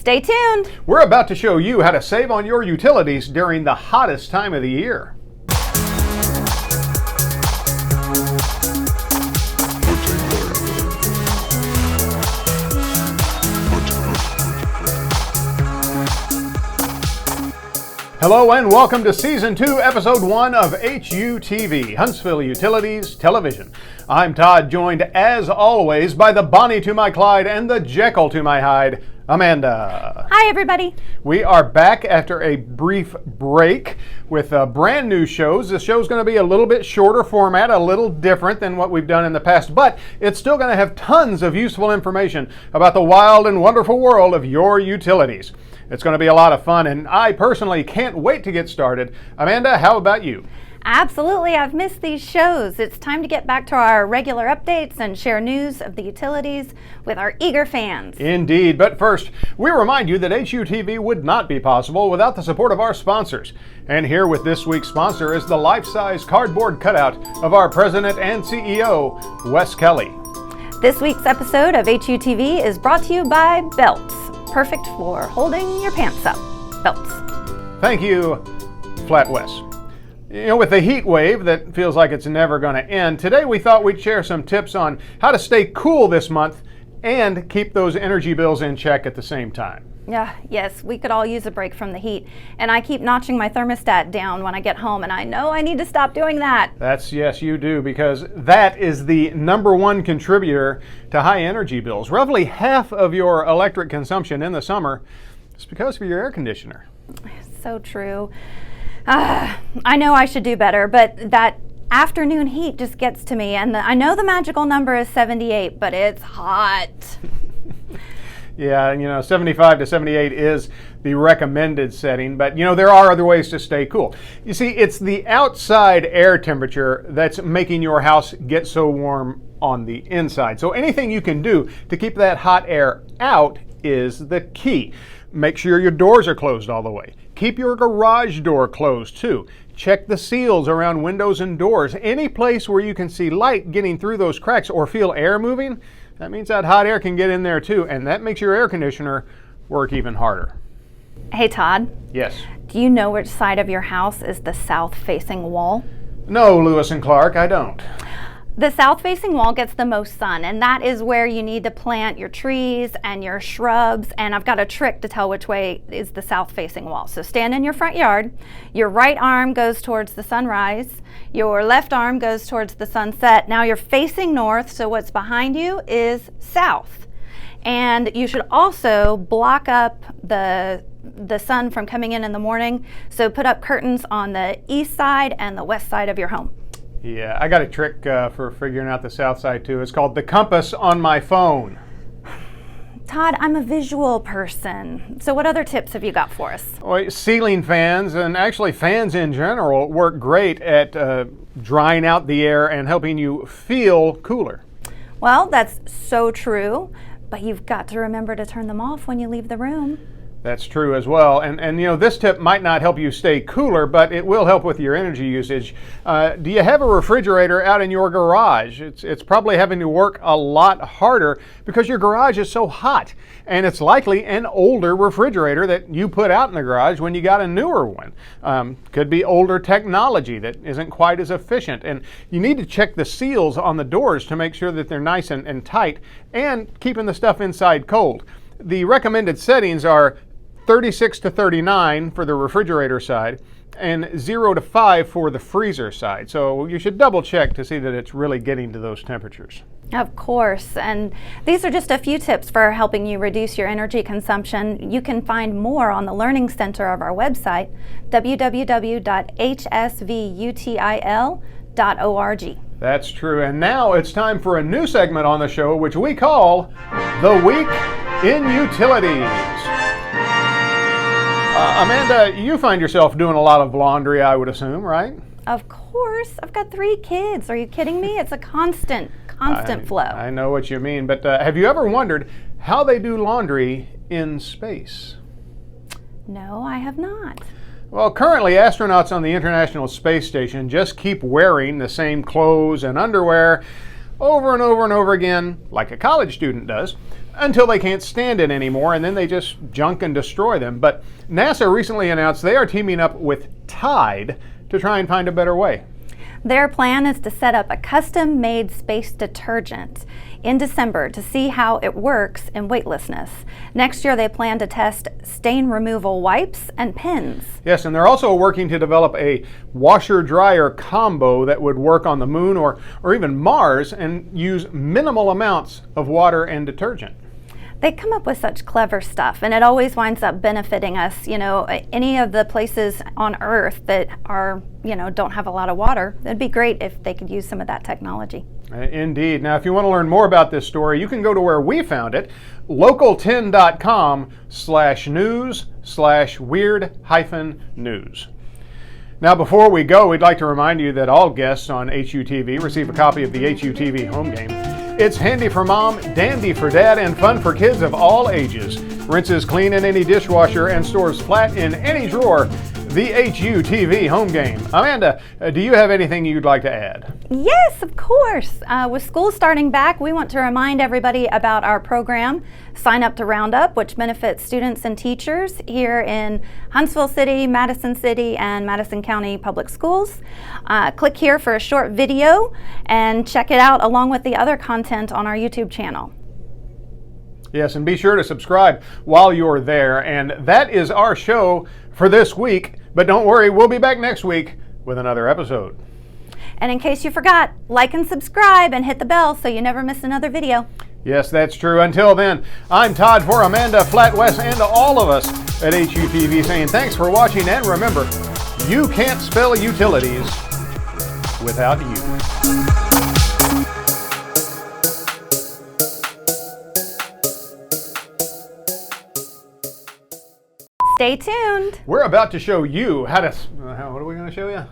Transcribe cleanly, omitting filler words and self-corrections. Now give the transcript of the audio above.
Stay tuned. We're about to show you how to save on your utilities during the hottest time of the year. Hello and welcome to Season 2, Episode 1 of HUTV, Huntsville Utilities Television. I'm Todd, joined as always by the Bonnie to my Clyde and the Jekyll to my Hyde, Amanda. Hi, everybody. We are back after a brief break with brand new shows. The show's going to be a little bit shorter format, a little different than what we've done in the past, but it's still going to have tons of useful information about the wild and wonderful world of your utilities. It's going to be a lot of fun, and I personally can't wait to get started. Amanda, how about you? Absolutely. I've missed these shows. It's time to get back to our regular updates and share news of the utilities with our eager fans. Indeed. But first, we remind you that HUTV would not be possible without the support of our sponsors. And here with this week's sponsor is the life-size cardboard cutout of our president and CEO, Wes Kelly. This week's episode of HUTV is brought to you by Belts. Perfect for holding your pants up. Belts. Thank you, Flat Wes. You know, with the heat wave that feels like it's never going to end, today we thought we'd share some tips on how to stay cool this month and keep those energy bills in check at the same time. Yes, we could all use a break from the heat. And I keep notching my thermostat down when I get home, and I know I need to stop doing that. Yes, you do, because that is the number one contributor to high energy bills. Roughly half of your electric consumption in the summer is because of your air conditioner. So true. I know I should do better, but that afternoon heat just gets to me. And I know the magical number is 78, but it's hot. Yeah, 75 to 78 is the recommended setting, but there are other ways to stay cool. You see, it's the outside air temperature that's making your house get so warm on the inside. So anything you can do to keep that hot air out is the key. Make sure your doors are closed all the way. Keep your garage door closed too. Check the seals around windows and doors. Any place where you can see light getting through those cracks or feel air moving, that means that hot air can get in there too, and that makes your air conditioner work even harder. Hey, Todd. Yes? Do you know which side of your house is the south-facing wall? No, Lewis and Clark, I don't. The south-facing wall gets the most sun, and that is where you need to plant your trees and your shrubs, and I've got a trick to tell which way is the south-facing wall. So stand in your front yard, your right arm goes towards the sunrise, your left arm goes towards the sunset. Now you're facing north, so what's behind you is south. And you should also block up the sun from coming in the morning, so put up curtains on the east side and the west side of your home. Yeah, I got a trick for figuring out the south side too. It's called the compass on my phone. Todd, I'm a visual person. So what other tips have you got for us? Well, ceiling fans, and actually fans in general, work great at drying out the air and helping you feel cooler. Well, that's so true, but you've got to remember to turn them off when you leave the room. That's true as well. And this tip might not help you stay cooler, but it will help with your energy usage. Do you have a refrigerator out in your garage? It's probably having to work a lot harder because your garage is so hot. And it's likely an older refrigerator that you put out in the garage when you got a newer one. Could be older technology that isn't quite as efficient. And you need to check the seals on the doors to make sure that they're nice and tight and keeping the stuff inside cold. The recommended settings are 36 to 39 for the refrigerator side and 0 to 5 for the freezer side. So you should double check to see that it's really getting to those temperatures. Of course, and these are just a few tips for helping you reduce your energy consumption. You can find more on the Learning Center of our website, www.hsvutil.org. That's true, and now it's time for a new segment on the show which we call The Week in Utilities. Amanda, you find yourself doing a lot of laundry, I would assume, right? Of course. I've got 3 kids. Are you kidding me? It's a constant flow. I know what you mean, but have you ever wondered how they do laundry in space? No, I have not. Well, currently astronauts on the International Space Station just keep wearing the same clothes and underwear over and over and over again, like a college student does. until they can't stand it anymore, and then they just junk and destroy them. But NASA recently announced they are teaming up with Tide to try and find a better way. Their plan is to set up a custom-made space detergent in December to see how it works in weightlessness. Next year, they plan to test stain removal wipes and pens. Yes, and they're also working to develop a washer-dryer combo that would work on the moon or even Mars and use minimal amounts of water and detergent. They come up with such clever stuff, and it always winds up benefiting us. You know, any of the places on Earth that are, don't have a lot of water, it'd be great if they could use some of that technology. Indeed. Now, if you want to learn more about this story, you can go to where we found it, local10.com/news/weird-news. Now, before we go, we'd like to remind you that all guests on HUTV receive a copy of the HUTV home game. It's handy for mom, dandy for dad, and fun for kids of all ages. Rinses clean in any dishwasher and stores flat in any drawer. The HUTV home game. Amanda, do you have anything you'd like to add? Yes, of course. With school starting back, we want to remind everybody about our program, Sign Up to Roundup, which benefits students and teachers here in Huntsville City, Madison City, and Madison County Public Schools. Click here for a short video and check it out along with the other content on our YouTube channel. Yes, and be sure to subscribe while you're there. And that is our show for this week. But don't worry, we'll be back next week with another episode. And in case you forgot, like and subscribe and hit the bell so you never miss another video. Yes, that's true. Until then, I'm Todd for Amanda, Flat West, and all of us at HUTV saying thanks for watching. And remember, you can't spell utilities without you. Stay tuned. We're about to show you how to, what are we going to show you?